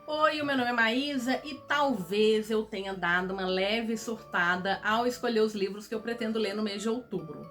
Oi, o meu nome é Maísa e talvez eu tenha dado uma leve surtada ao escolher os livros que eu pretendo ler no mês de outubro.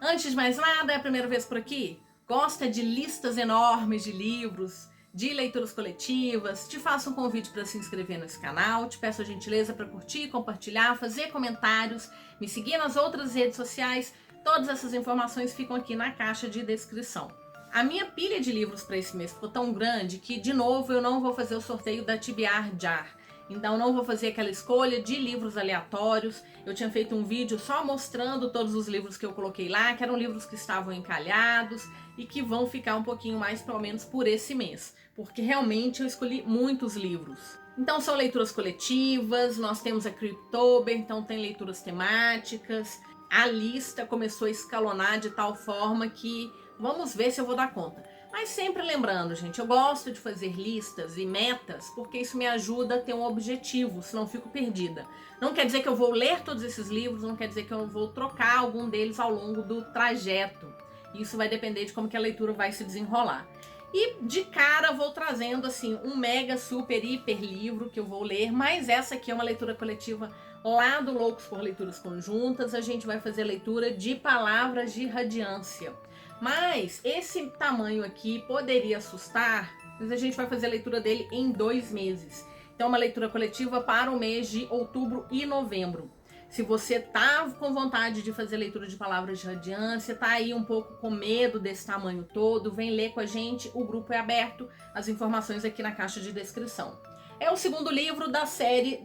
Antes de mais nada, é a primeira vez por aqui? Gosta de listas enormes de livros, de leituras coletivas? Te faço um convite para se inscrever nesse canal, te peço a gentileza para curtir, compartilhar, fazer comentários, me seguir nas outras redes sociais. Todas essas informações ficam aqui na caixa de descrição. A minha pilha de livros para esse mês ficou tão grande que, de novo, eu não vou fazer o sorteio da TBR Jar. Então não vou fazer aquela escolha de livros aleatórios. Eu tinha feito um vídeo só mostrando todos os livros que eu coloquei lá, que eram livros que estavam encalhados e que vão ficar um pouquinho mais, pelo menos, por esse mês. Porque realmente eu escolhi muitos livros. Então são leituras coletivas, nós temos a Cryptober, então tem leituras temáticas. A lista começou a escalonar de tal forma que vamos ver se eu vou dar conta. Mas sempre lembrando, gente, eu gosto de fazer listas e metas porque isso me ajuda a ter um objetivo, senão eu fico perdida. Não quer dizer que eu vou ler todos esses livros, não quer dizer que eu vou trocar algum deles ao longo do trajeto. Isso vai depender de como que a leitura vai se desenrolar. E de cara vou trazendo assim um mega, super, hiper livro que eu vou ler, mas essa aqui é uma leitura coletiva lá do Loucos por Leituras Conjuntas. A gente vai fazer leitura de Palavras de Radiância. Mas esse tamanho aqui poderia assustar, mas a gente vai fazer a leitura dele em 2 meses. Então, uma leitura coletiva para o mês de outubro e novembro. Se você tá com vontade de fazer leitura de Palavras de Radiância, tá aí um pouco com medo desse tamanho todo, vem ler com a gente, o grupo é aberto, as informações aqui na caixa de descrição. É o segundo livro da série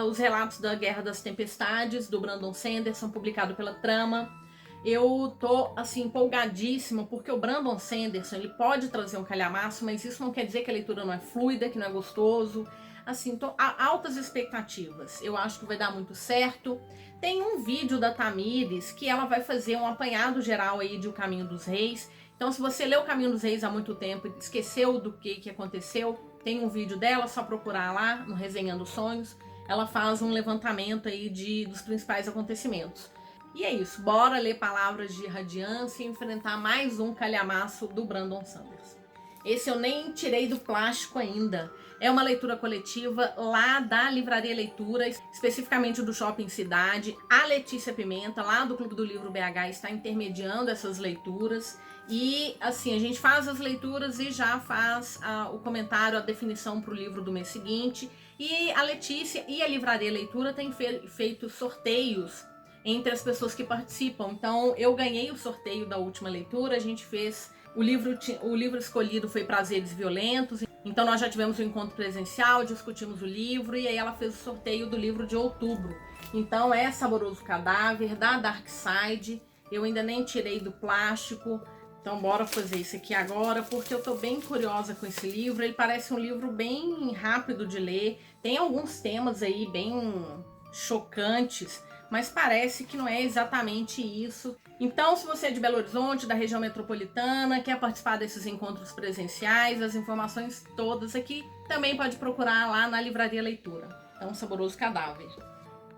Os Relatos da Guerra das Tempestades, do Brandon Sanderson, publicado pela Trama. Eu tô, assim, empolgadíssima, porque o Brandon Sanderson, ele pode trazer um calhamaço, mas isso não quer dizer que a leitura não é fluida, que não é gostoso. Assim, tô a altas expectativas. Eu acho que vai dar muito certo. Tem um vídeo da Tamires que ela vai fazer um apanhado geral aí de O Caminho dos Reis. Então, se você leu O Caminho dos Reis há muito tempo e esqueceu do que aconteceu, tem um vídeo dela, só procurar lá no Resenhando Sonhos. Ela faz um levantamento aí dos principais acontecimentos. E é isso, bora ler Palavras de Radiância e enfrentar mais um calhamaço do Brandon Sanderson. Esse eu nem tirei do plástico ainda. É uma leitura coletiva lá da Livraria Leitura, especificamente do Shopping Cidade. A Letícia Pimenta, lá do Clube do Livro BH, está intermediando essas leituras. E assim, a gente faz as leituras e já faz o comentário, a definição para o livro do mês seguinte. E a Letícia e a Livraria Leitura têm feito sorteios entre as pessoas que participam. Então eu ganhei o sorteio da última leitura, a gente fez o livro escolhido foi Prazeres Violentos. Então nós já tivemos um encontro presencial, discutimos o livro e aí ela fez o sorteio do livro de outubro. Então é Saboroso Cadáver, da Dark Side. Eu ainda nem tirei do plástico. Então bora fazer isso aqui agora, porque eu tô bem curiosa com esse livro. Ele parece um livro bem rápido de ler. Tem alguns temas aí bem chocantes, mas parece que não é exatamente isso. Então, se você é de Belo Horizonte, da região metropolitana, quer participar desses encontros presenciais, as informações todas aqui, também pode procurar lá na Livraria Leitura. Então, Saboroso Cadáver.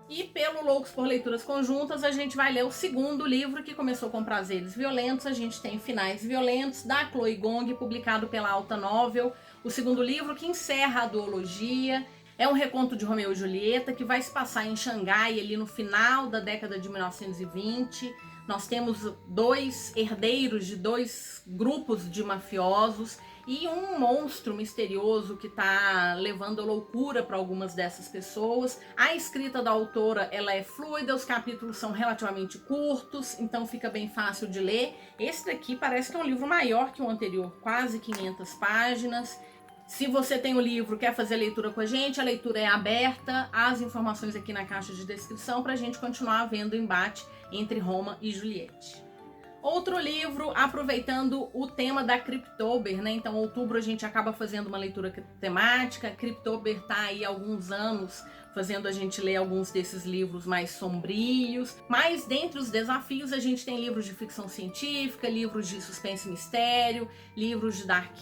E pelo Loucos por Leituras Conjuntas, a gente vai ler o segundo livro, que começou com Prazeres Violentos. A gente tem Finais Violentos, da Chloe Gong, publicado pela Alta Novel. O segundo livro que encerra a duologia. É um reconto de Romeu e Julieta, que vai se passar em Xangai, ali no final da década de 1920. Nós temos 2 herdeiros de 2 grupos de mafiosos e um monstro misterioso que está levando a loucura para algumas dessas pessoas. A escrita da autora, ela é fluida, os capítulos são relativamente curtos, então fica bem fácil de ler. Esse daqui parece que é um livro maior que o anterior, quase 500 páginas. Se você tem o livro, quer fazer a leitura com a leitura é aberta, as informações aqui na caixa de descrição para a gente continuar vendo o embate entre Roma e Juliette. Outro livro, aproveitando o tema da Cryptober, né? Então, em outubro a gente acaba fazendo uma leitura temática. Cryptober tá aí há alguns anos fazendo a gente ler alguns desses livros mais sombrios. Mas dentre os desafios a gente tem livros de ficção científica, livros de suspense e mistério, livros de dark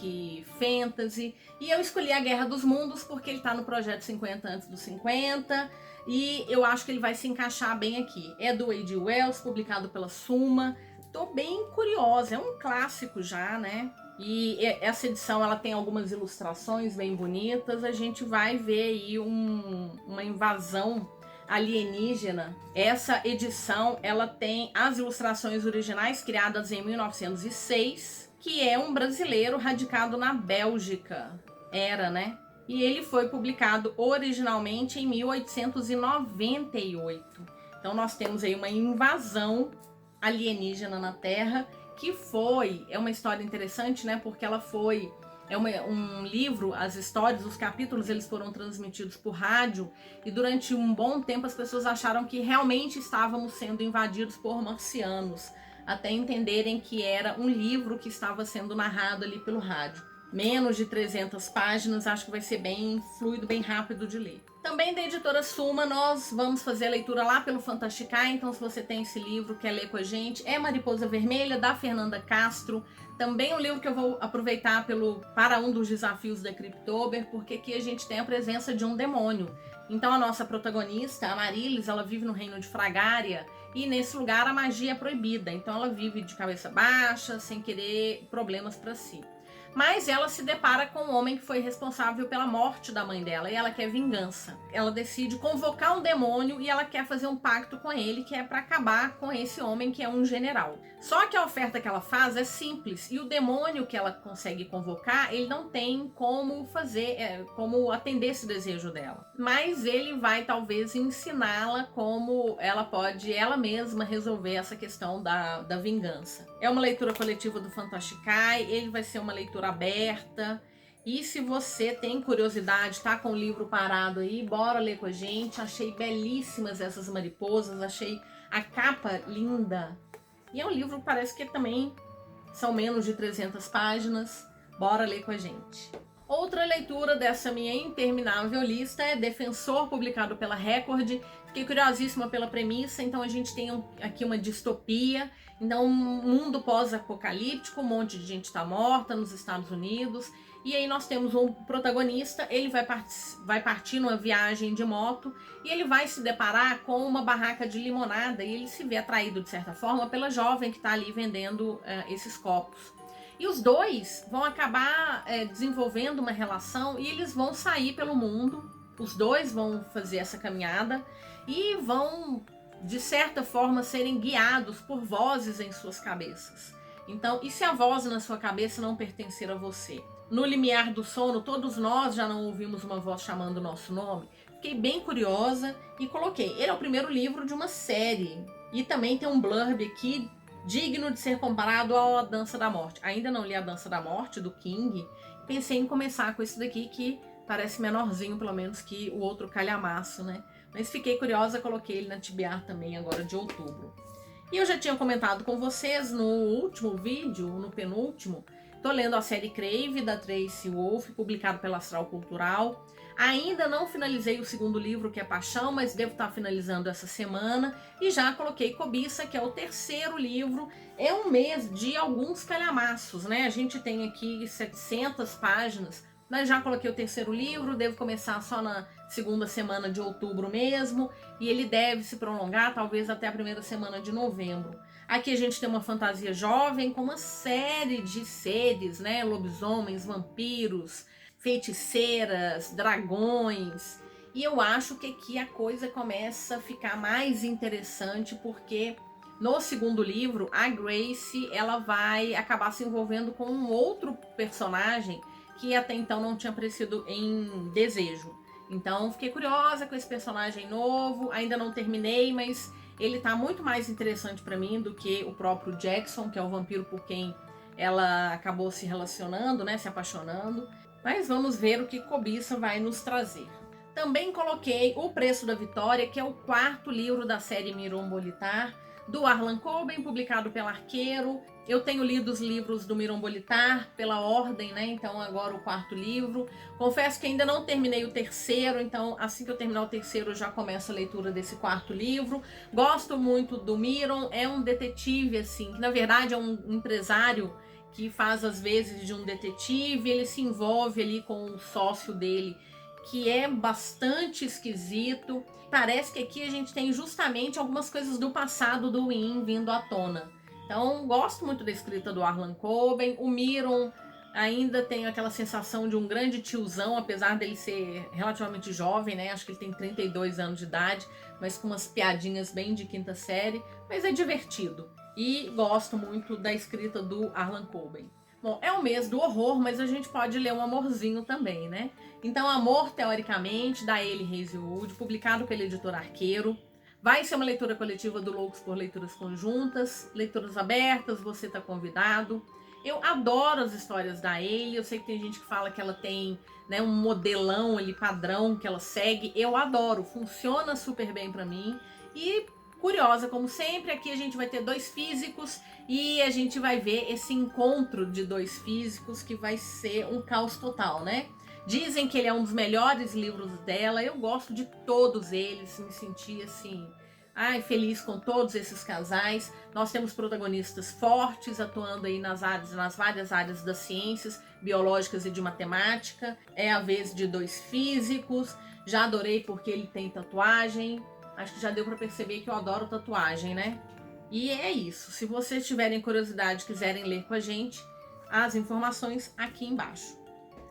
fantasy. E eu escolhi A Guerra dos Mundos porque ele tá no projeto 50 antes dos 50. E eu acho que ele vai se encaixar bem aqui. É do A.G. Wells, publicado pela Suma. tô bem curiosa. É um clássico já, né? E essa edição ela tem algumas ilustrações bem bonitas. A gente vai ver aí uma invasão alienígena. Essa edição ela tem as ilustrações originais criadas em 1906, que é um brasileiro radicado na Bélgica. Era, né? E ele foi publicado originalmente em 1898. Então nós temos aí uma invasão alienígena na Terra, que é uma história interessante, né? Porque ela um livro, as histórias, os capítulos, eles foram transmitidos por rádio, e durante um bom tempo as pessoas acharam que realmente estávamos sendo invadidos por marcianos, até entenderem que era um livro que estava sendo narrado ali pelo rádio. Menos de 300 páginas, acho que vai ser bem fluido, bem rápido de ler. Também da editora Suma, nós vamos fazer a leitura lá pelo Fantasticai, então se você tem esse livro, quer ler com a gente, é Mariposa Vermelha, da Fernanda Castro. Também um livro que eu vou aproveitar para um dos desafios da Cryptober, porque aqui a gente tem a presença de um demônio. Então a nossa protagonista, a Marilis, ela vive no reino de Fragária, e nesse lugar a magia é proibida, então ela vive de cabeça baixa, sem querer problemas para si. Mas ela se depara com um homem que foi responsável pela morte da mãe dela, e ela quer vingança. Ela decide convocar um demônio e ela quer fazer um pacto com ele, que é para acabar com esse homem que é um general. Só que a oferta que ela faz é simples, e o demônio que ela consegue convocar, ele não tem como como atender esse desejo dela. Mas ele vai talvez ensiná-la como ela pode ela mesma resolver essa questão da vingança. É uma leitura coletiva do Fantasticai, ele vai ser uma leitura aberta. E se você tem curiosidade, tá com o livro parado aí, bora ler com a gente. Achei belíssimas essas mariposas, achei a capa linda. E é um livro que parece que também são menos de 300 páginas. Bora ler com a gente. Outra leitura dessa minha interminável lista é Defensor, publicado pela Record. Fiquei curiosíssima pela premissa, então a gente tem aqui uma distopia. Então, um mundo pós-apocalíptico, um monte de gente está morta nos Estados Unidos. E aí nós temos um protagonista, ele vai partir numa viagem de moto e ele vai se deparar com uma barraca de limonada e ele se vê atraído, de certa forma, pela jovem que está ali vendendo esses copos. E os dois vão acabar desenvolvendo uma relação e eles vão sair pelo mundo. Os dois vão fazer essa caminhada e vão, de certa forma, serem guiados por vozes em suas cabeças. Então, e se a voz na sua cabeça não pertencer a você? No limiar do sono, todos nós já não ouvimos uma voz chamando o nosso nome? Fiquei bem curiosa e coloquei. Ele é o primeiro livro de uma série. E também tem um blurb aqui digno de ser comparado a Dança da Morte. Ainda não li A Dança da Morte, do King. Pensei em começar com esse daqui, que parece menorzinho, pelo menos, que o outro calhamaço, né? Mas fiquei curiosa, coloquei ele na TBR também, agora de outubro. E eu já tinha comentado com vocês no último vídeo, no penúltimo, tô lendo a série Crave, da Tracy Wolff, publicado pela Astral Cultural. Ainda não finalizei o segundo livro, que é Paixão, mas devo estar finalizando essa semana. E já coloquei Cobiça, que é o terceiro livro. É um mês de alguns calhamaços, né? A gente tem aqui 700 páginas, mas já coloquei o terceiro livro, devo começar só na segunda semana de outubro mesmo. E ele deve se prolongar, talvez até a primeira semana de novembro. Aqui a gente tem uma fantasia jovem com uma série de seres, né? Lobisomens, vampiros, feiticeiras, dragões. E eu acho que aqui a coisa começa a ficar mais interessante, porque no segundo livro, a Grace, ela vai acabar se envolvendo com um outro personagem que até então não tinha aparecido em Desejo. Então fiquei curiosa com esse personagem novo, ainda não terminei, mas ele tá muito mais interessante para mim do que o próprio Jackson, que é o vampiro por quem ela acabou se relacionando, né, se apaixonando. Mas vamos ver o que Cobiça vai nos trazer. Também coloquei O Preço da Vitória, que é o quarto livro da série Mirombolitar, do Arlan Coben, publicado pela Arqueiro. Eu tenho lido os livros do Mirombolitar pela ordem, né? Então agora o quarto livro. Confesso que ainda não terminei o terceiro, então assim que eu terminar o terceiro eu já começo a leitura desse quarto livro. Gosto muito do Miron, é um detetive, assim, que na verdade é um empresário que faz às vezes de um detetive, ele se envolve ali com o sócio dele, que é bastante esquisito. Parece que aqui a gente tem justamente algumas coisas do passado do Win vindo à tona. Então, gosto muito da escrita do Harlan Coben. O Miron ainda tem aquela sensação de um grande tiozão, apesar dele ser relativamente jovem, né? Acho que ele tem 32 anos de idade, mas com umas piadinhas bem de quinta série. Mas é divertido. E gosto muito da escrita do Harlan Coben. Bom, é o mês do horror, mas a gente pode ler um amorzinho também, né? Então, Amor, teoricamente, da Ellie Hazelwood, publicado pela editora Arqueiro. Vai ser uma leitura coletiva do Loucos por Leituras Conjuntas, leituras abertas, você está convidado. Eu adoro as histórias da Ellie, eu sei que tem gente que fala que ela tem, né, um modelão ali, padrão que ela segue. Eu adoro, funciona super bem para mim. E curiosa, como sempre, aqui a gente vai ter 2 físicos e a gente vai ver esse encontro de 2 físicos que vai ser um caos total, né? Dizem que ele é um dos melhores livros dela. Eu gosto de todos eles, me senti assim, feliz com todos esses casais. Nós temos protagonistas fortes atuando aí nas várias áreas das ciências biológicas e de matemática. É a vez de 2 físicos. Já adorei porque ele tem tatuagem. Acho que já deu para perceber que eu adoro tatuagem, né? E é isso. Se vocês tiverem curiosidade e quiserem ler com a gente, as informações aqui embaixo.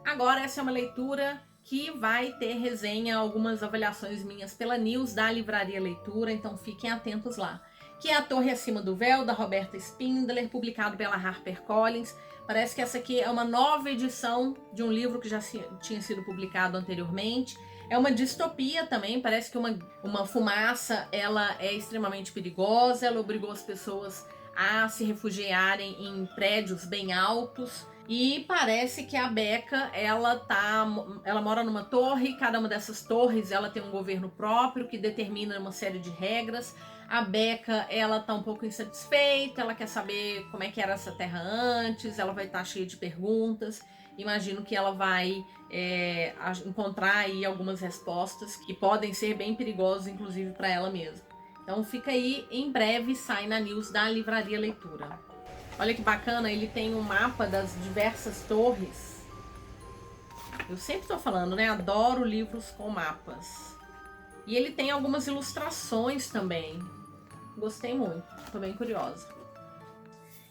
Agora, essa é uma leitura que vai ter resenha, algumas avaliações minhas pela news da Livraria Leitura, então fiquem atentos lá. Que é A Torre Acima do Véu, da Roberta Spindler, publicado pela HarperCollins. Parece que essa aqui é uma nova edição de um livro que já tinha sido publicado anteriormente. É uma distopia também, parece que uma fumaça, ela é extremamente perigosa, ela obrigou as pessoas a se refugiarem em prédios bem altos. E parece que a Becca, ela mora numa torre, cada uma dessas torres ela tem um governo próprio que determina uma série de regras. A Becca, ela tá um pouco insatisfeita, ela quer saber como é que era essa terra antes, ela vai estar cheia de perguntas. Imagino que ela vai encontrar aí algumas respostas que podem ser bem perigosas, inclusive para ela mesma. Então fica aí, em breve sai na news da Livraria Leitura. Olha que bacana, ele tem um mapa das diversas torres. Eu sempre tô falando, né? Adoro livros com mapas. E ele tem algumas ilustrações também. Gostei muito, tô bem curiosa.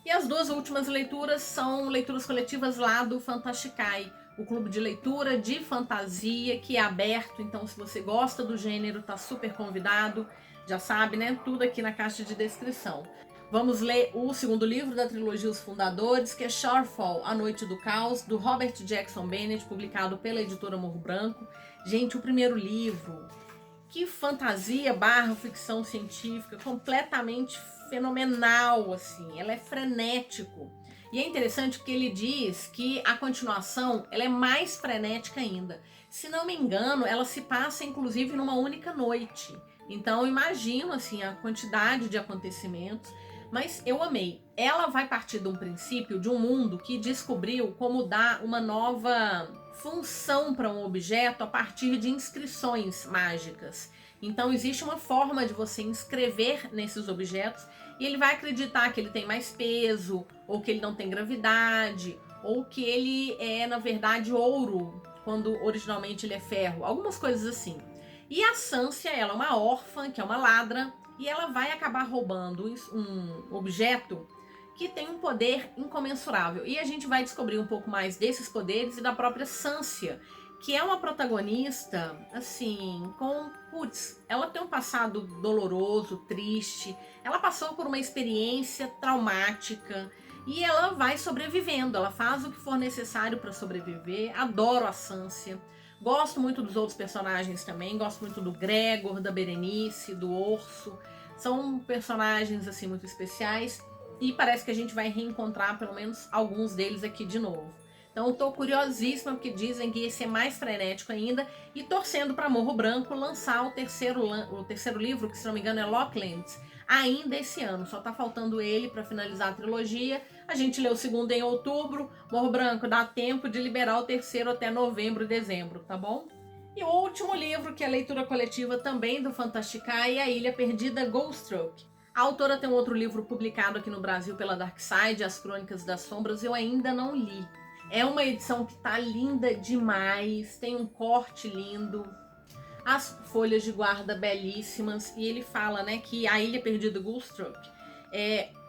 E as 2 últimas leituras são leituras coletivas lá do Fantasticai, o clube de leitura de fantasia que é aberto. Então, se você gosta do gênero, tá super convidado. Já sabe, né? Tudo aqui na caixa de descrição. Vamos ler o segundo livro da trilogia Os Fundadores, que é Shorefall, A Noite do Caos, do Robert Jackson Bennett, publicado pela editora Morro Branco. Gente, o primeiro livro, que fantasia / ficção científica, completamente fenomenal, assim. Ela é frenético. E é interessante porque ele diz que a continuação, ela é mais frenética ainda. Se não me engano, ela se passa, inclusive, numa única noite. Então, imagino, assim, a quantidade de acontecimentos. Mas eu amei. Ela vai partir de um princípio de um mundo que descobriu como dar uma nova função para um objeto a partir de inscrições mágicas. Então existe uma forma de você inscrever nesses objetos e ele vai acreditar que ele tem mais peso, ou que ele não tem gravidade, ou que ele é, na verdade, ouro, quando originalmente ele é ferro. Algumas coisas assim. E a Sância, ela é uma órfã, que é uma ladra, e ela vai acabar roubando um objeto que tem um poder incomensurável. E a gente vai descobrir um pouco mais desses poderes e da própria Sância, que é uma protagonista, assim, ela tem um passado doloroso, triste, ela passou por uma experiência traumática e ela vai sobrevivendo, ela faz o que for necessário para sobreviver. Adoro a Sância. Gosto muito dos outros personagens também, gosto muito do Gregor, da Berenice, do Urso. São personagens, assim, muito especiais e parece que a gente vai reencontrar pelo menos alguns deles aqui de novo. Então eu tô curiosíssima porque dizem que esse é mais frenético ainda e torcendo para Morro Branco lançar o terceiro livro, que se não me engano é Locklands, ainda esse ano. Só tá faltando ele para finalizar a trilogia. A gente lê o segundo em outubro. Morro Branco, dá tempo de liberar o terceiro até novembro, dezembro, tá bom? E o último livro, que é a leitura coletiva também do Fantasticai, é A Ilha Perdida, Goldstroke. A autora tem um outro livro publicado aqui no Brasil pela Darkside, As Crônicas das Sombras, eu ainda não li. É uma edição que tá linda demais, tem um corte lindo, as folhas de guarda belíssimas, e ele fala, né, que A Ilha Perdida Goldstroke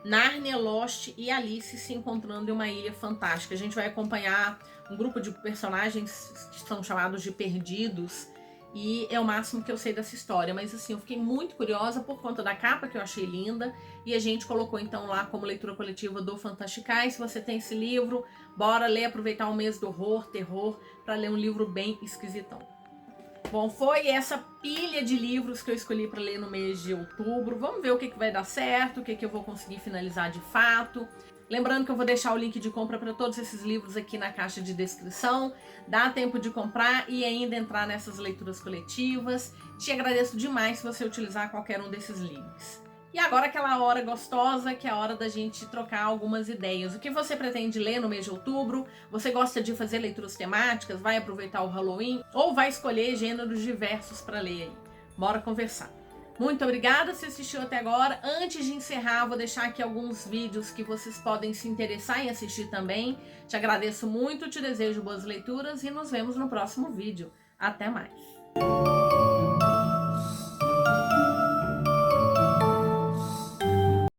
Nárnia, Lost e Alice se encontrando em uma ilha fantástica. A gente vai acompanhar um grupo de personagens que são chamados de perdidos, e é o máximo que eu sei dessa história. Mas assim, eu fiquei muito curiosa por conta da capa, que eu achei linda, e a gente colocou então lá como leitura coletiva do Fantasticais. Se você tem esse livro, bora ler, aproveitar o mês do horror, terror, para ler um livro bem esquisitão. Bom, foi essa pilha de livros que eu escolhi para ler no mês de outubro. Vamos ver o que vai dar certo, o que eu vou conseguir finalizar de fato. Lembrando que eu vou deixar o link de compra para todos esses livros aqui na caixa de descrição. Dá tempo de comprar e ainda entrar nessas leituras coletivas. Te agradeço demais se você utilizar qualquer um desses links. E agora aquela hora gostosa, que é a hora da gente trocar algumas ideias. O que você pretende ler no mês de outubro? Você gosta de fazer leituras temáticas? Vai aproveitar o Halloween? Ou vai escolher gêneros diversos para ler aí? Bora conversar. Muito obrigada se assistiu até agora. Antes de encerrar, vou deixar aqui alguns vídeos que vocês podem se interessar em assistir também. Te agradeço muito, te desejo boas leituras e nos vemos no próximo vídeo. Até mais!